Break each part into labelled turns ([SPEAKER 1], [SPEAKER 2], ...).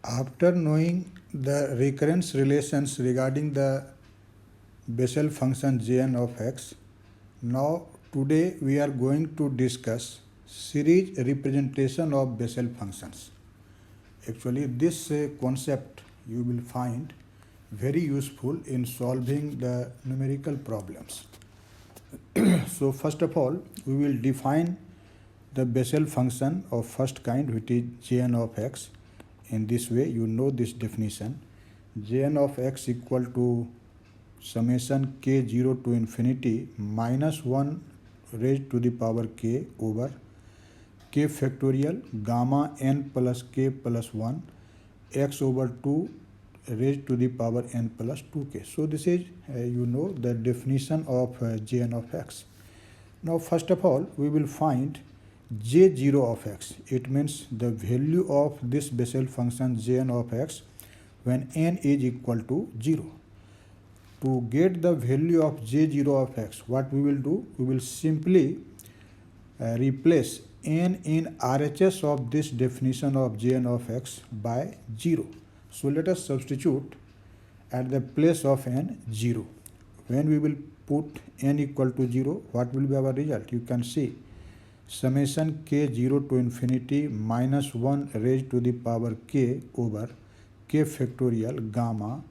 [SPEAKER 1] After knowing the recurrence relations regarding the Bessel function Jn of x, now today we are going to discuss series representation of Bessel functions. Actually, this concept you will find very useful in solving the numerical problems. So first of all, we will define the Bessel function of first kind, which is Jn of x. In this way, you know this definition. Jn of x equal to summation k0 to infinity minus 1 raised to the power k over k factorial gamma n plus k plus 1 x over 2 raised to the power n plus 2k. So this is the definition of Jn of x. Now first of all, we will find j0 of x. It means the value of this Bessel function Jn of x when n is equal to 0. To get the value of j0 of x, what we will do? We will simply replace n in RHS of this definition of Jn of x by 0. So let us substitute at the place of n 0. When we will put n equal to 0, what will be our result? You can see summation k0 to infinity minus 1 raised to the power k over k factorial gamma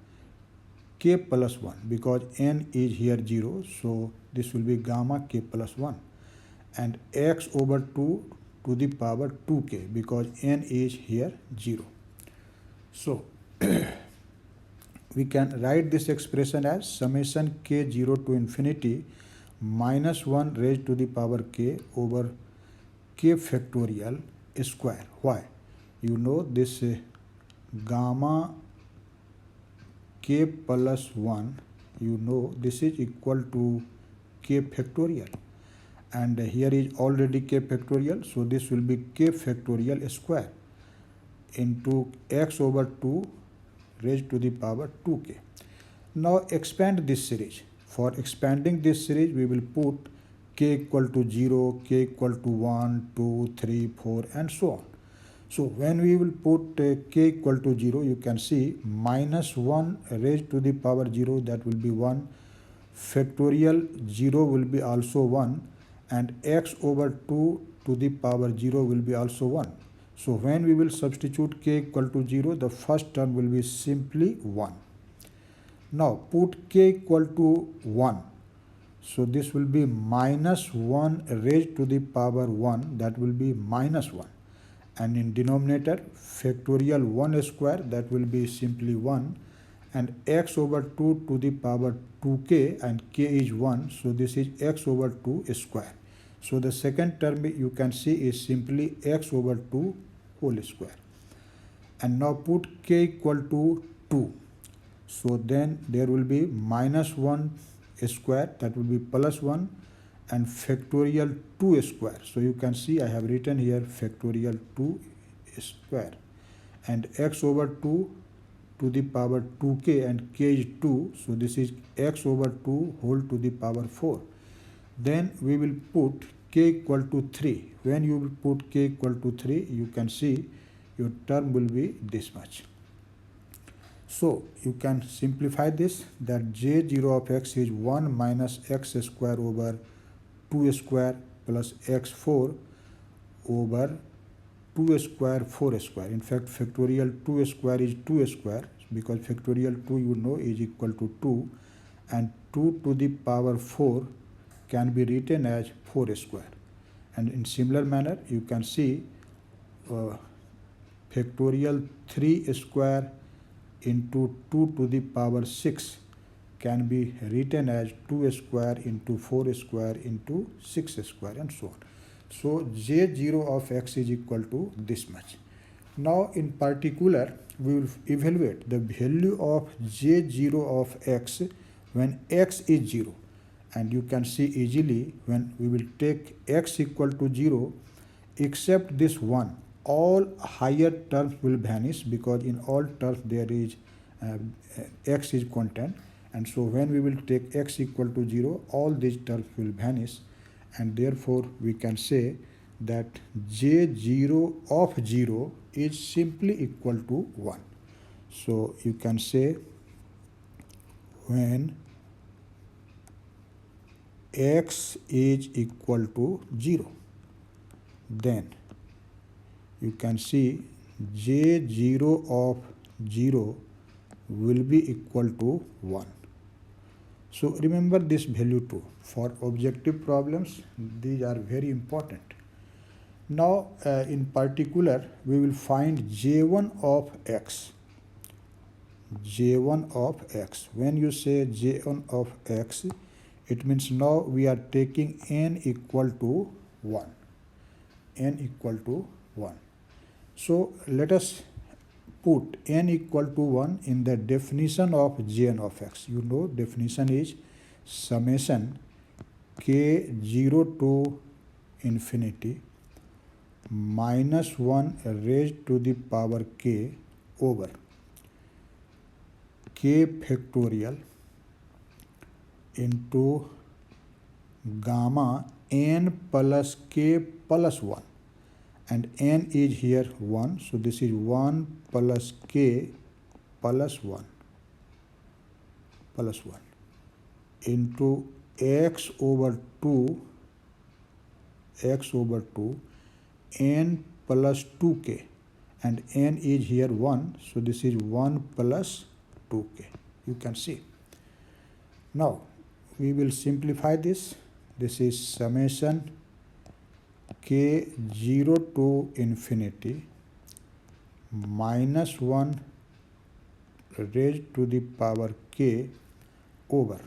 [SPEAKER 1] k plus 1, because n is here 0, so this will be gamma k plus 1, and x over 2 to the power 2k, because n is here 0. So we can write this expression as summation k0 to infinity minus 1 raised to the power k over k factorial square. Why? You know this gamma k plus 1, this is equal to k factorial, and here is already k factorial, so this will be k factorial square into x over 2 raised to the power 2k. Now expand this series. For expanding this series, we will put k equal to 0, k equal to 1, 2, 3, 4, and so on. So when we will put k equal to 0, you can see minus 1 raised to the power 0, that will be 1, factorial 0 will be also 1, and x over 2 to the power 0 will be also 1. So when we will substitute k equal to 0, the first term will be simply 1. Now put k equal to 1. So this will be minus 1 raised to the power 1, that will be minus 1. And in denominator, factorial 1 square, that will be simply 1. And x over 2 to the power 2k, and k is 1, so this is x over 2 square. So the second term you can see is simply x over 2 whole square. And now put k equal to 2. So then there will be minus 1 square, that will be plus 1, and factorial 2 square. So you can see I have written here factorial 2 square, and x over 2 to the power 2k, and k is 2, so this is x over 2 whole to the power 4. Then we will put k equal to 3. When you will put k equal to 3, you can see your term will be this much. So you can simplify this, that j0 of x is 1 minus x square over 2 square plus x4 over 2 square 4 square. In fact, factorial 2 square is 2 square, because factorial 2 is equal to 2, and 2 to the power 4 can be written as 4 square. And in similar manner, you can see factorial 3 square into 2 to the power 6 can be written as 2 square into 4 square into 6 square, and so on. So j0 of x is equal to this much. Now in particular, we will evaluate the value of j0 of x when x is 0. And you can see easily, when we will take x equal to 0, except this 1, all higher terms will vanish, because in all terms there is x is constant, and so when we will take x equal to 0, all these terms will vanish, and therefore we can say that j0 of 0 is simply equal to 1. So you can say when x is equal to 0, then you can see j0 of 0 will be equal to 1. So remember this value too. For objective problems, these are very important. Now in particular, we will find j1 of x. j1 of x. When you say j1 of x, it means now we are taking n equal to 1. n equal to 1. So let us put n equal to 1 in the definition of jn of x. You know definition is summation k0 to infinity minus 1 raised to the power k over k factorial into gamma n plus k plus 1, and n is here 1, so this is 1 plus k plus 1 into x over 2 n plus 2k, and n is here 1, so this is 1 plus 2k. You can see. Now we will simplify this. This is summation k0 to infinity minus 1 raised to the power k over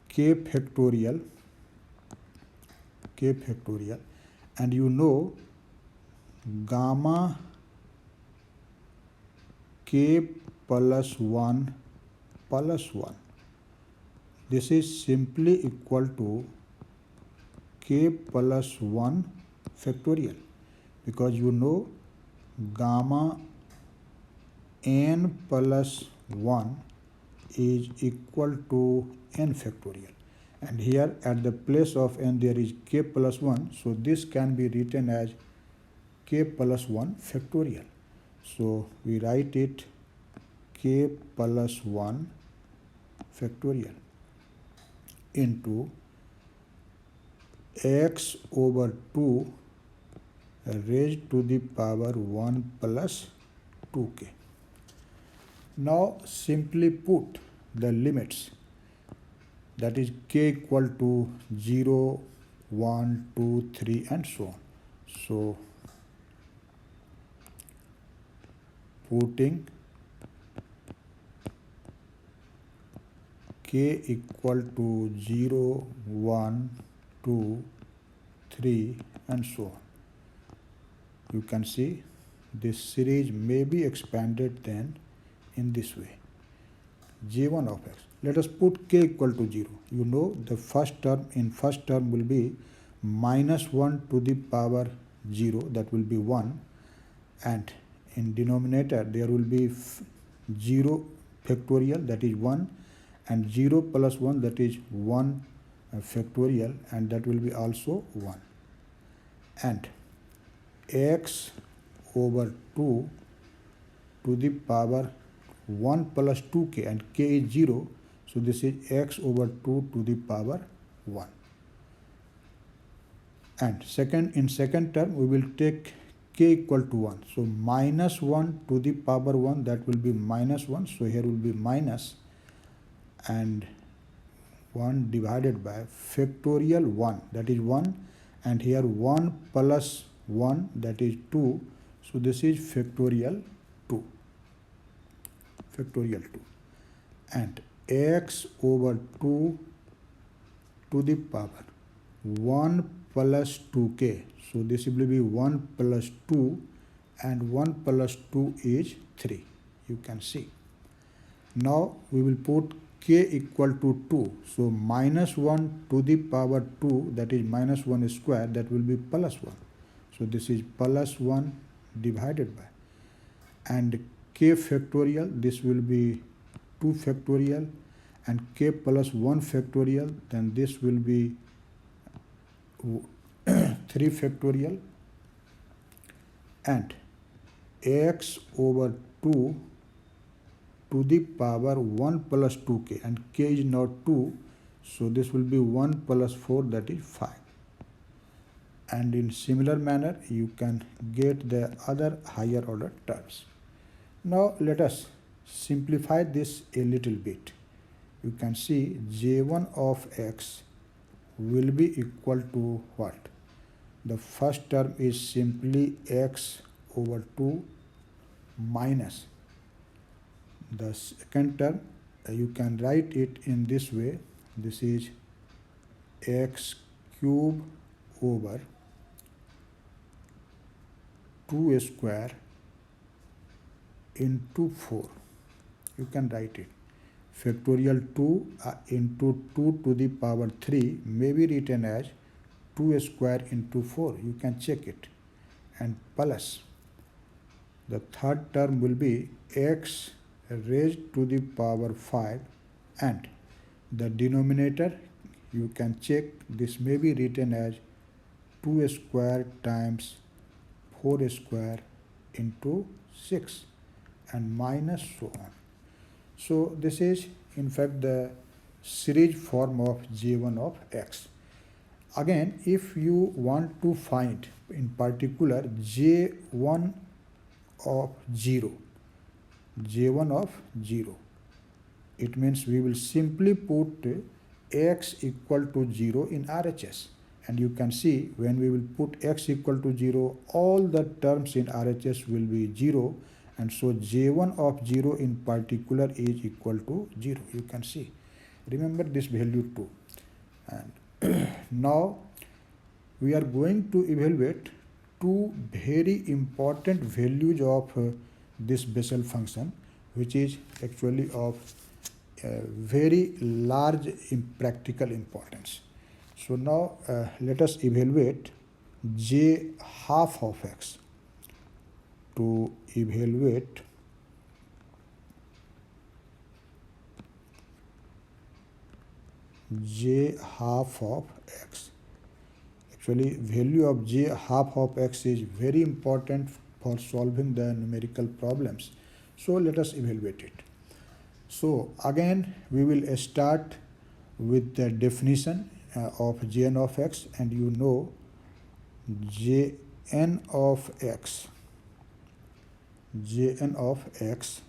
[SPEAKER 1] k factorial, and you know gamma k plus 1 plus 1. This is simply equal to k plus 1 factorial, because you know gamma n plus 1 is equal to n factorial, and here at the place of n there is k plus 1, so this can be written as k plus 1 factorial. So we write it k plus 1 factorial into x over 2 raised to the power 1 plus 2k. Now simply put the limits, that is k equal to 0, 1, 2, 3 and so on. So putting k equal to 0, 1, 2, 3 and so on, you can see this series may be expanded then in this way. j1 of x. Let us put k equal to 0. You know the first term will be minus 1 to the power 0, that will be 1, and in denominator there will be 0 factorial, that is 1, and 0 plus 1, that is 1 factorial, and that will be also 1, and x over 2 to the power 1 plus 2k, and k is 0, so this is x over 2 to the power 1. And in second term we will take k equal to 1, so minus 1 to the power 1, that will be minus 1, so here will be minus, and 1 divided by factorial 1, that is 1, and here 1 plus 1, that is 2, so this is factorial 2, and x over 2 to the power 1 plus 2k, so this will be 1 plus 2, and 1 plus 2 is 3. You can see. Now we will put k equal to 2, so minus 1 to the power 2, that is minus 1 square, that will be plus 1, so this is plus 1 divided by, and k factorial, this will be 2 factorial, and k plus 1 factorial, then this will be 3 factorial, and x over 2 to the power 1 plus 2k, and k is now 2, so this will be 1 plus 4, that is 5. And in similar manner you can get the other higher order terms. Now let us simplify this a little bit. You can see j1 of x will be equal to what? The first term is simply x over 2 minus the second term. You can write it in this way. This is x cube over 2 square into 4. You can write it. Factorial 2 into 2 to the power 3 may be written as 2 square into 4. You can check it. And plus the third term will be x raised to the power 5, and the denominator you can check, this may be written as 2 square times 4 square into 6, and minus so on. So this is in fact the series form of j1 of x. Again, if you want to find in particular j1 of 0, j1 of 0, it means we will simply put x equal to 0 in RHS. And you can see when we will put x equal to 0, all the terms in RHS will be 0, and so j1 of 0 in particular is equal to 0. You can see. Remember this value too. And now we are going to evaluate two very important values of this Bessel function, which is actually of very large practical importance. So now let us evaluate j half of x. To evaluate j half of x. Actually, value of j half of x is very important for solving the numerical problems. So let us evaluate it. So again we will start with the definition of jn of x, and you know jn of x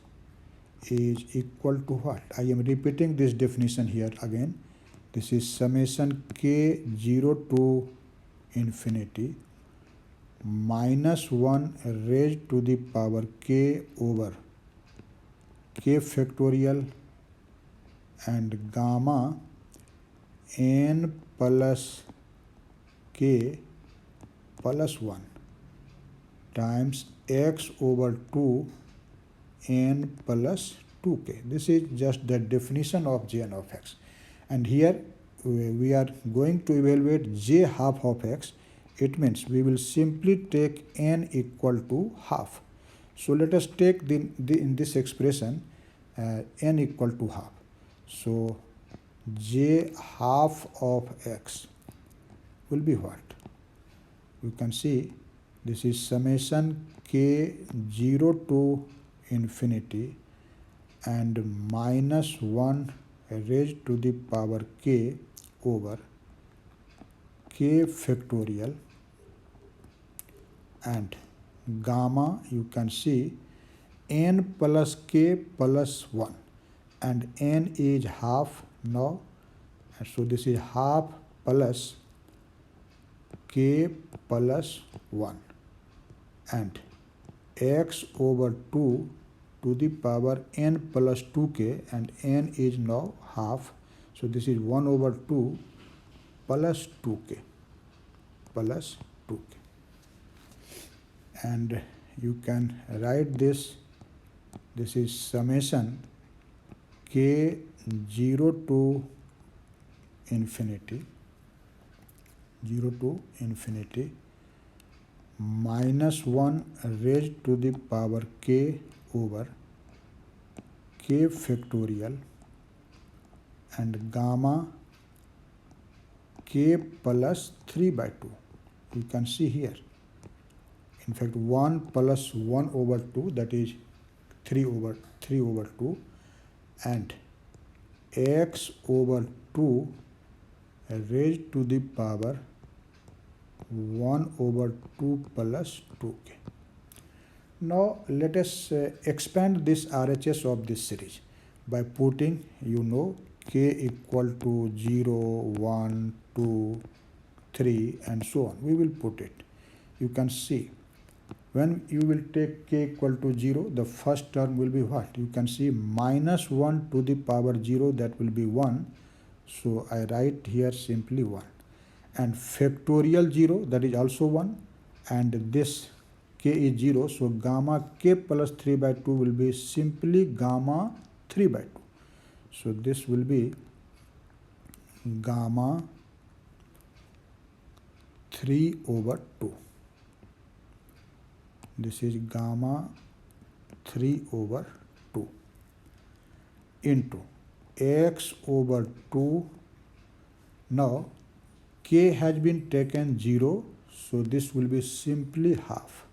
[SPEAKER 1] is equal to what? I am repeating this definition here again. This is summation k 0 to infinity minus 1 raised to the power k over k factorial and gamma n plus k plus 1 times x over 2 n plus 2k. This is just the definition of jn of x. And here we are going to evaluate j half of x. It means we will simply take n equal to half. So let us take in this expression n equal to half. So j half of x will be what? You can see this is summation k 0 to infinity and minus 1 raised to the power k over k factorial and gamma, you can see n plus k plus 1, and n is half now, and so this is half plus k plus 1 and x over 2 to the power n plus 2k, and n is now half, so this is 1 over 2 plus 2k plus 2k. And you can write this is summation k 0 to infinity minus 1 raised to the power k over k factorial and gamma k plus 3 by 2. You can see here In fact, 1 plus 1 over 2, that is 3 over 2, and x over 2 raised to the power 1 over 2 plus 2k. Now let us expand this RHS of this series by putting, k equal to 0, 1, 2, 3 and so on. We will put it. You can see when you will take k equal to 0, the first term will be what? You can see minus 1 to the power 0, that will be 1. So I write here simply 1. And factorial 0, that is also 1. And this k is 0, so gamma k plus 3 by 2 will be simply gamma 3 by 2. So this will be gamma 3 over 2. This is gamma 3 over 2 into x over 2. Now k has been taken 0, so this will be simply half.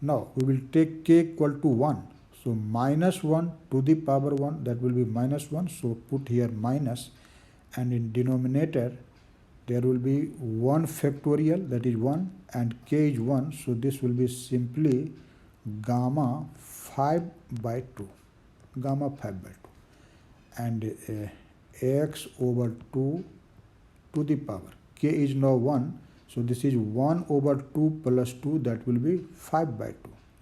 [SPEAKER 1] Now we will take k equal to 1, so minus 1 to the power 1, that will be minus 1, so put here minus, and in denominator there will be 1 factorial, that is 1, and k is 1, so this will be simply gamma 5 by 2, gamma 5 by 2, and x over 2 to the power, k is now 1, so this is 1 over 2 plus 2, that will be 5 by 2,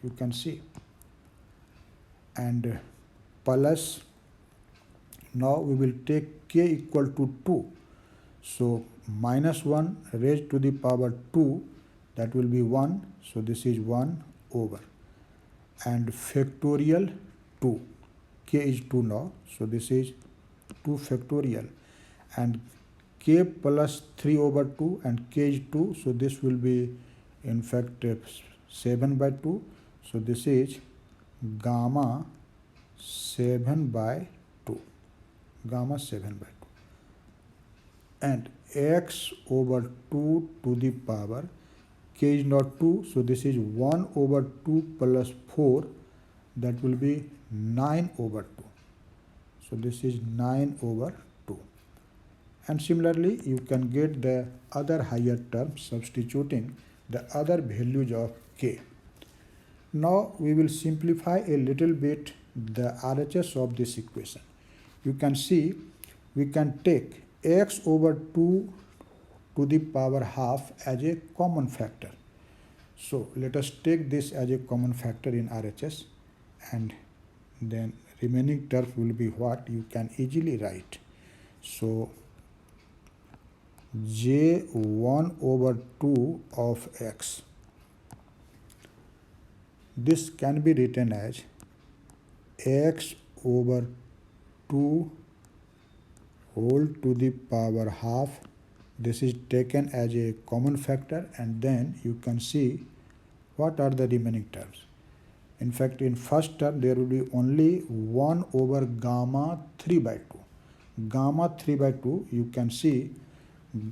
[SPEAKER 1] you can see, and plus, now we will take k equal to 2, so minus 1 raised to the power 2, that will be 1, so this is 1 over, and factorial 2, k is 2 now, so this is 2 factorial, and k plus 3 over 2, and k is 2, so this will be in fact 7 by 2, so this is gamma 7 by 2, gamma 7 by 2, and x over 2 to the power, k is not 2, so this is 1 over 2 plus 4, that will be 9 over 2, so this is 9 over 2. And similarly, you can get the other higher terms substituting the other values of k. Now we will simplify a little bit the RHS of this equation. You can see we can take x over 2 to the power half as a common factor. So let us take this as a common factor in RHS, and then remaining terms will be what you can easily write. So j1 over 2 of x, this can be written as x over 2 whole to the power half. This is taken as a common factor, and then you can see what are the remaining terms. In fact, in first term there will be only 1 over gamma 3 by 2. Gamma 3 by 2, you can see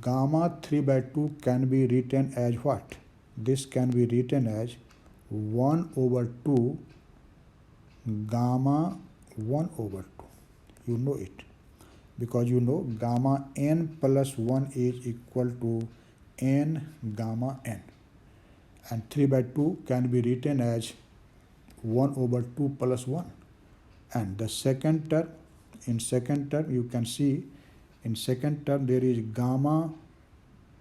[SPEAKER 1] gamma 3 by 2 can be written as what? This can be written as 1 over 2 gamma 1 over 2. You know it, because you know gamma n plus 1 is equal to n gamma n, and 3 by 2 can be written as 1 over 2 plus 1. And the second term, in second term you can see, in second term there is gamma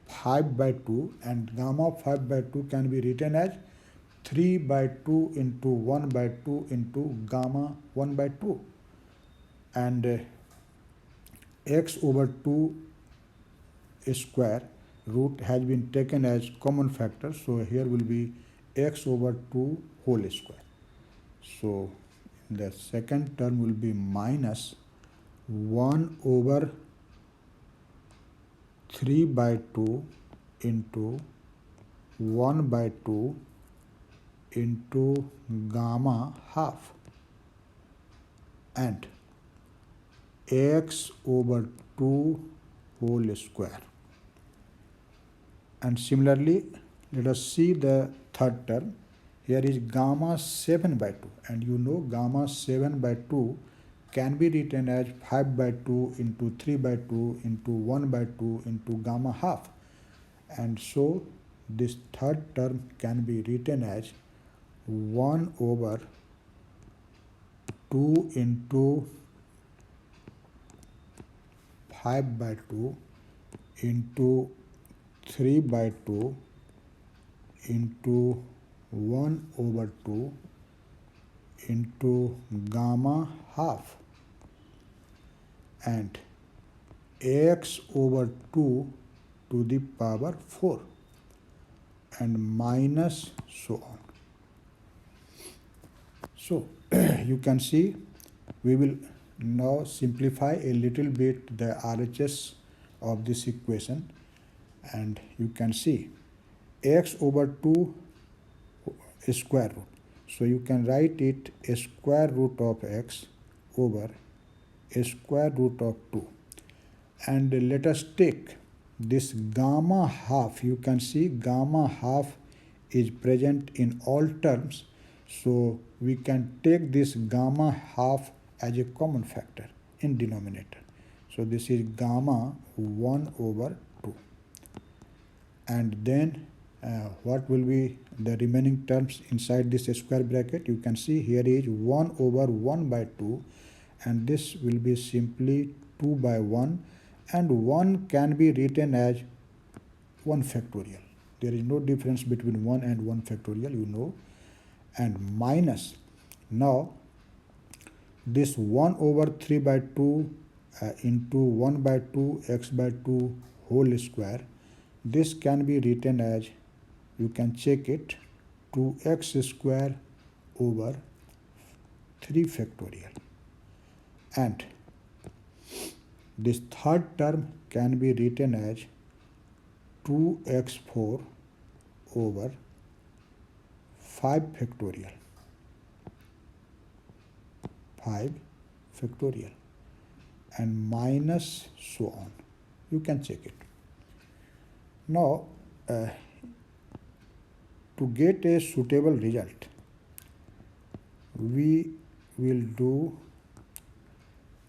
[SPEAKER 1] 5 by 2, and gamma 5 by 2 can be written as 3 by 2 into 1 by 2 into gamma 1 by 2, and x over 2 square root has been taken as common factor, so here will be x over 2 whole square. So the second term will be minus 1 over 3 by 2 into 1 by 2 into gamma half, and x over 2 whole square. And similarly Let us see the third term. Here is gamma 7 by 2, and you know gamma 7 by 2 can be written as 5 by 2 into 3 by 2 into 1 by 2 into gamma half. And so this third term can be written as 1 over 2 into 5 by 2 into 3 by 2 into 1 over 2 into gamma half, and x over 2 to the power 4, and minus so on. So you can see we will now simplify a little bit the RHS of this equation, and you can see x over 2 square root. So you can write it a square root of x over a square root of 2. And let us take this gamma half. You can see gamma half is present in all terms. So we can take this gamma half as a common factor in denominator. So this is gamma 1 over 2. And then what will be the remaining terms inside this square bracket? You can see here is 1 over 1 by 2, and this will be simply 2 by 1, and 1 can be written as 1 factorial. There is no difference between 1 and 1 factorial, you know. And minus, now this 1 over 3 by 2 into 1 by 2 x by 2 whole square, this can be written as, you can check it, 2x square over 3 factorial. And this third term can be written as 2x4 over 5 factorial. 5 factorial, and minus so on. You can check it. Now, to get a suitable result, we will do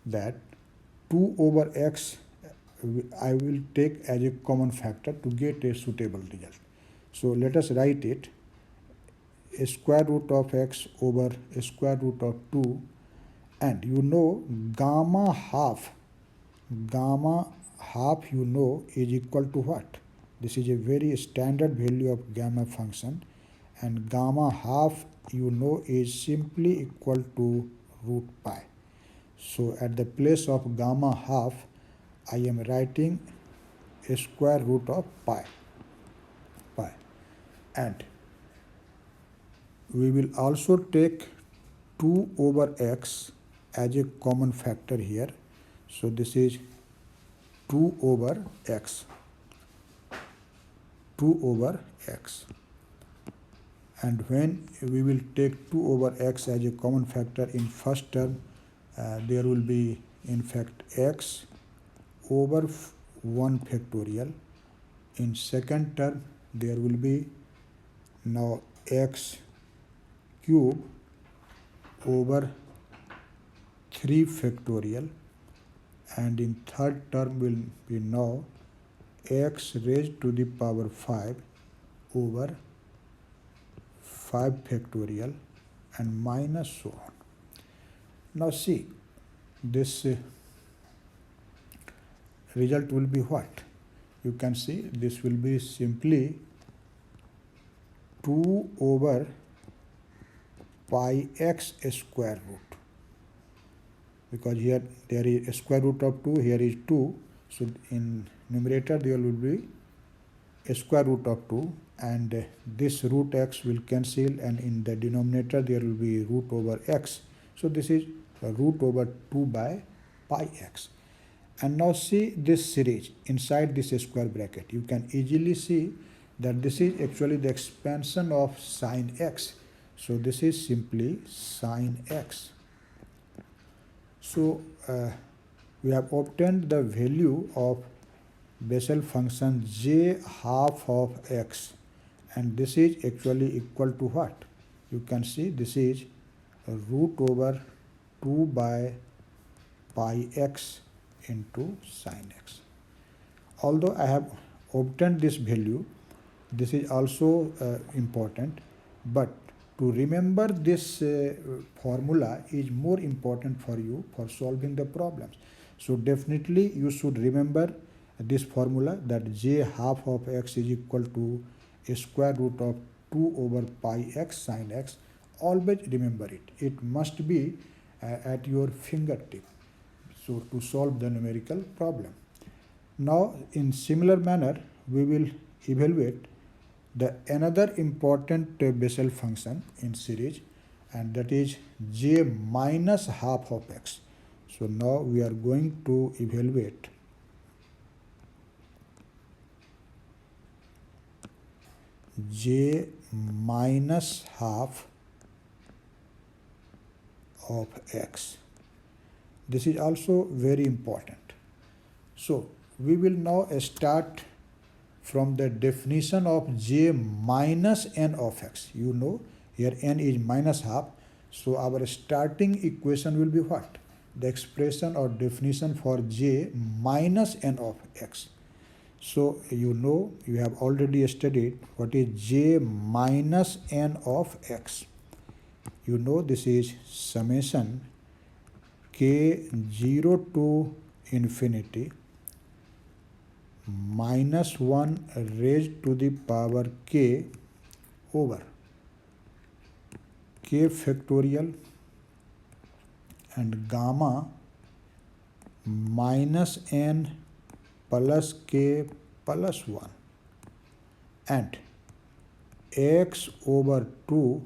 [SPEAKER 1] that 2 over x I will take as a common factor to get a suitable result. So let us write it, a square root of x over a square root of 2, and you know gamma half you know is equal to what? This is a very standard value of gamma function, and gamma half you know is simply equal to root pi. So at the place of gamma half I am writing a square root of pi. And we will also take 2 over x as a common factor here. So this is 2 over x. 2 over x. And when we will take 2 over x as a common factor in first term, there will be in fact x over 1 factorial. In second term there will be now x cube over 3 factorial, and in third term will be now x raised to the power 5 over 5 factorial, and minus so on. Now see, this result will be what? You can see this will be simply 2 over pi x square root, because here there is a square root of 2, here is 2, so in numerator there will be a square root of 2, and this root x will cancel, and in the denominator there will be root over x. So this is root over 2 by pi x. And now see this series inside this square bracket. You can easily see that this is actually the expansion of sine x. So this is simply sine x. So we have obtained the value of Bessel function j half of x, and this is actually equal to what? You can see this is root over 2 by pi x into sine x. Although I have obtained this value, this is also important, but to remember this formula is more important for you for solving the problems. So definitely you should remember this formula, that j half of x is equal to a square root of 2 over pi x sine x. Always remember it. It must be at your fingertip, so to solve the numerical problem. Now in similar manner we will evaluate the another important Bessel function in series, and that is j minus half of x. So now we are going to evaluate j minus half of x. This is also very important. So we will now start from the definition of j minus n of x. You know here n is minus half, so our starting equation will be what? The expression or definition for j minus n of x. So you know, you have already studied what is j minus n of x. You know this is summation k 0 to infinity minus 1 raised to the power k over k factorial and gamma minus n plus k plus 1 and x over 2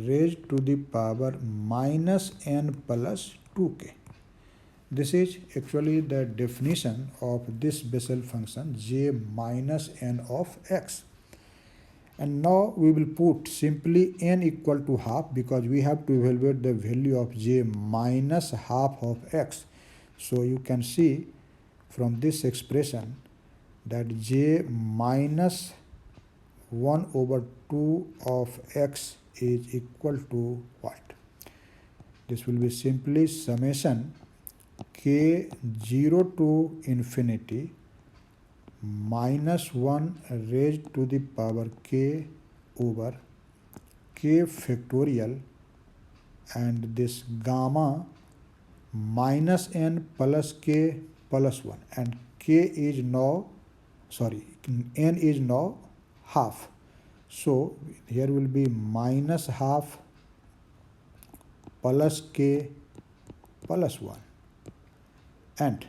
[SPEAKER 1] raised to the power minus n plus 2k. This is actually the definition of this Bessel function j minus n of x. And now we will put simply n equal to half, because we have to evaluate the value of j minus half of x. So you can see from this expression that j minus 1 over 2 of x is equal to what? This will be simply summation k 0 to infinity minus 1 raised to the power k over k factorial and this gamma minus n plus k plus 1, and n is now half. So here will be minus half plus k plus 1 and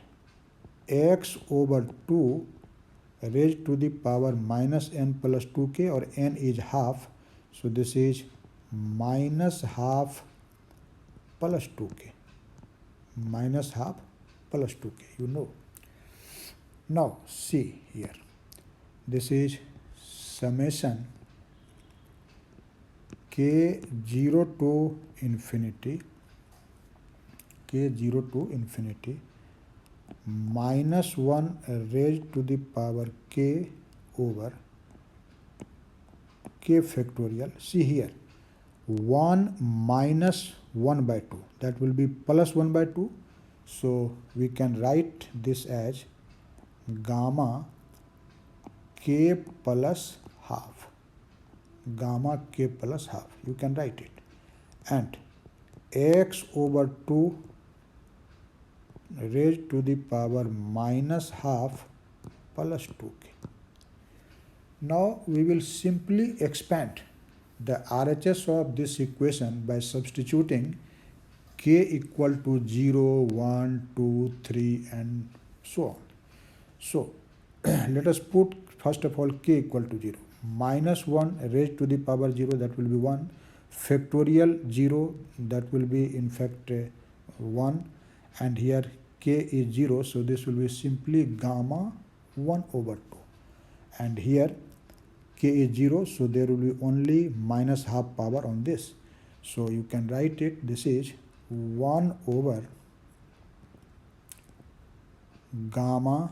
[SPEAKER 1] x over 2 raised to the power minus n plus 2k, or n is half, so this is minus half plus 2k, minus half plus 2k, you know. Now see here, this is summation k 0 to infinity minus 1 raised to the power k over k factorial. See here, 1 minus 1 by 2, that will be plus 1 by 2. So we can write this as gamma k plus half, gamma k plus half, you can write it, and x over 2 raised to the power minus half plus 2k. Now we will simply expand the RHS of this equation by substituting k equal to 0, 1, 2, 3 and so on. So let us put first of all k equal to 0, minus 1 raised to the power 0, that will be 1, factorial 0, that will be in fact 1, and here k is 0, so this will be simply gamma 1 over 2, and here k is 0, so there will be only minus half power on this, so you can write it, this is 1 over gamma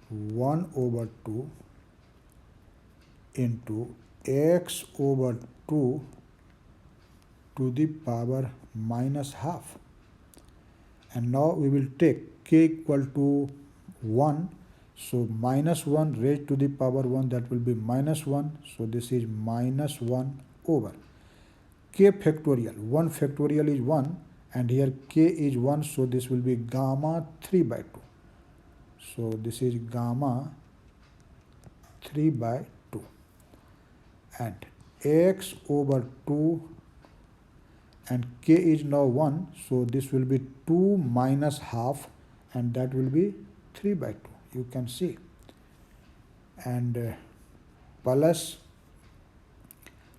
[SPEAKER 1] 1 over 2 into x over 2 to the power minus half. And now we will take k equal to 1. So minus 1 raised to the power 1, that will be minus 1. So this is minus 1 over k factorial. 1 factorial is 1 and here k is 1. So this will be gamma 3 by 2. So this is gamma 3 by 2. And x over 2 and k is now 1. So this will be 2 minus half and that will be 3 by 2. You can see. And plus,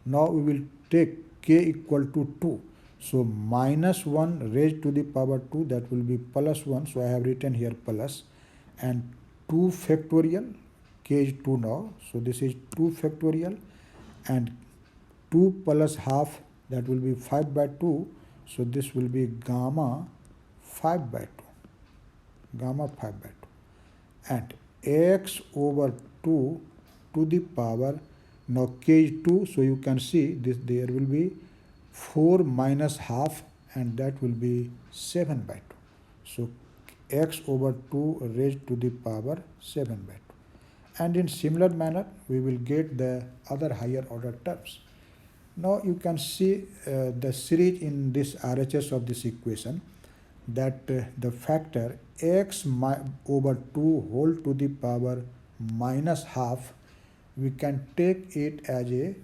[SPEAKER 1] now we will take k equal to 2. So minus 1 raised to the power 2, that will be plus 1. So I have written here plus. And 2 factorial, k is 2 now. So this is 2 factorial. And 2 plus half, that will be 5 by 2. So this will be gamma 5 by 2. Gamma 5 by 2. And x over 2 to the power, now k is 2, so you can see this, there will be 4 minus half and that will be 7 by 2. So x over 2 raised to the power 7 by 2. And in similar manner, we will get the other higher order terms. Now you can see the series in this RHS of this equation, that the factor x over 2 whole to the power minus half, we can take it as a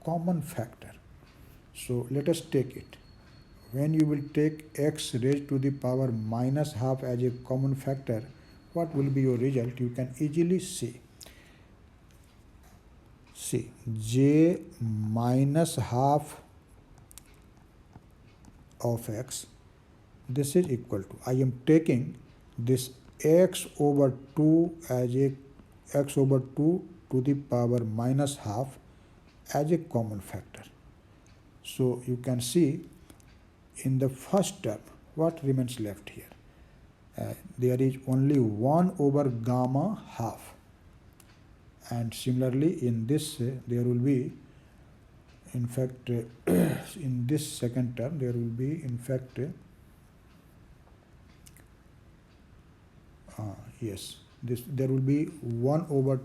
[SPEAKER 1] common factor. So let us take it. When you will take x raised to the power minus half as a common factor, what will be your result? You can easily see. See, j minus half of x, this is equal to, I am taking this x over 2 as a x over 2 to the power minus half as a common factor. So you can see in the first term, what remains left here? There is only 1 over gamma half. And similarly in this, there will be, in fact, in this second term, there will be, in fact, yes, this, there will be 1 over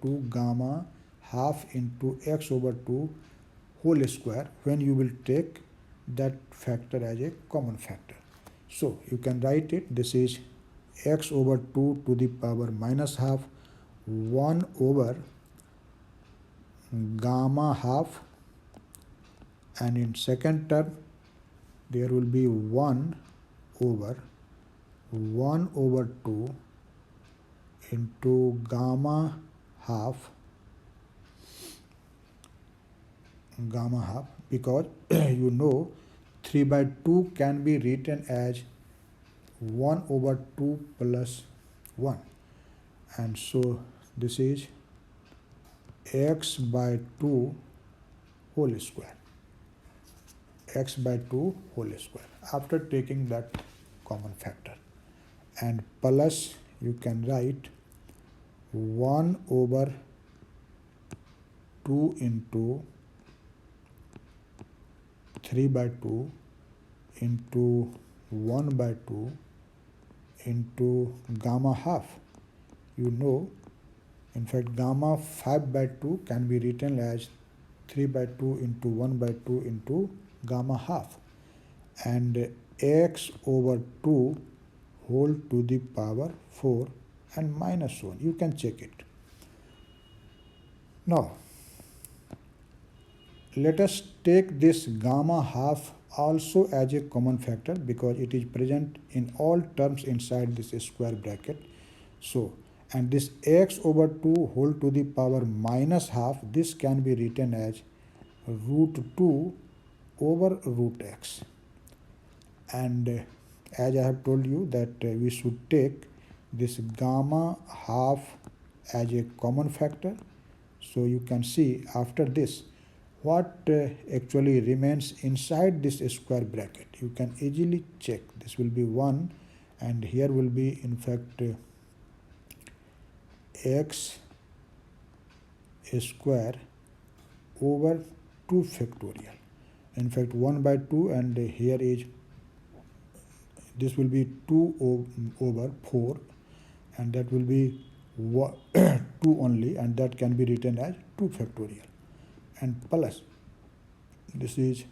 [SPEAKER 1] 2 gamma half into x over 2 whole square when you will take that factor as a common factor. So you can write it, this is x over 2 to the power minus half 1 over gamma half, and in second term there will be 1 over 2 into gamma half, because you know 3 by 2 can be written as 1 over 2 plus 1, and so this is x by 2 whole square, x by 2 whole square after taking that common factor, and plus you can write 1 over 2 into 3 by 2 into 1 by 2 into gamma half. You know, in fact, gamma 5 by 2 can be written as 3 by 2 into 1 by 2 into gamma half, and x over 2 whole to the power 4 and minus 1. You can check it. Now, let us take this gamma half also as a common factor because it is present in all terms inside this square bracket. So, and this x over 2 whole to the power minus half, this can be written as root 2 over root x. And as I have told you that we should take this gamma half as a common factor. So you can see after this what actually remains inside this square bracket. You can easily check. This will be 1 and here will be in fact x square over 2 factorial. In fact 1 by 2, and here is this will be 2 over 4, and that will be 2 only, and that can be written as 2 factorial, and plus this is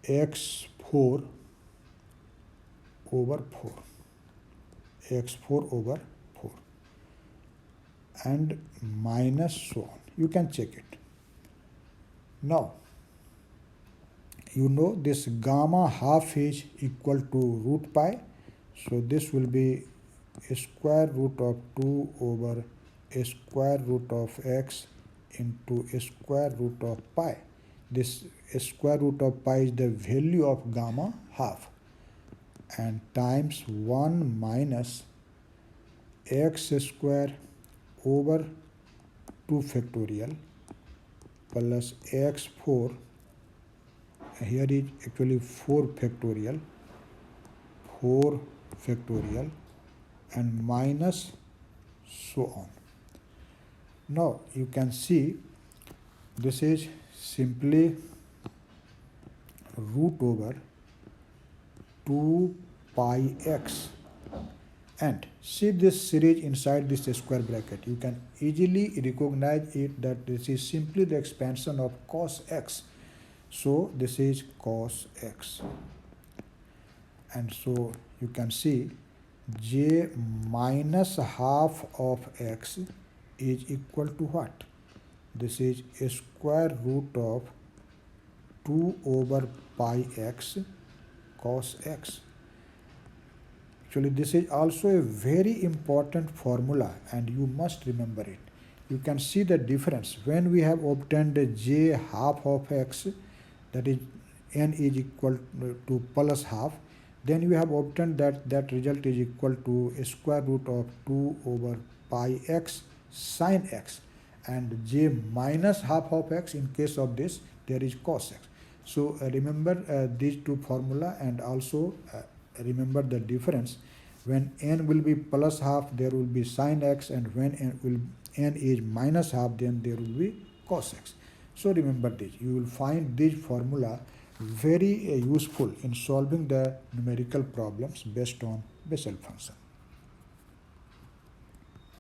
[SPEAKER 1] x4 over 4, x4 over 4, and minus so on. You can check it. Now you know this gamma half is equal to root pi, so this will be a square root of 2 over a square root of x into a square root of pi. This square root of pi is the value of gamma half, and times 1 minus x square over 2 factorial plus x4, here is actually 4 factorial, and minus so on. Now you can see this is simply root over 2 pi x, and see this series inside this square bracket. You can easily recognize it that this is simply the expansion of cos x. So this is cos x, and so you can see j minus half of x is equal to what? This is a square root of 2 over pi x cos x. Actually this is also a very important formula, and you must remember it. You can see the difference when we have obtained j half of x, that is n is equal to plus half, then we have obtained that result is equal to a square root of 2 over pi x sin x, and j minus half of x, in case of this there is cos x. So remember these two formula, and also remember the difference. When n will be plus half, there will be sin x, and when n is minus half, then there will be cos x. So remember this. You will find this formula very useful in solving the numerical problems based on Bessel function.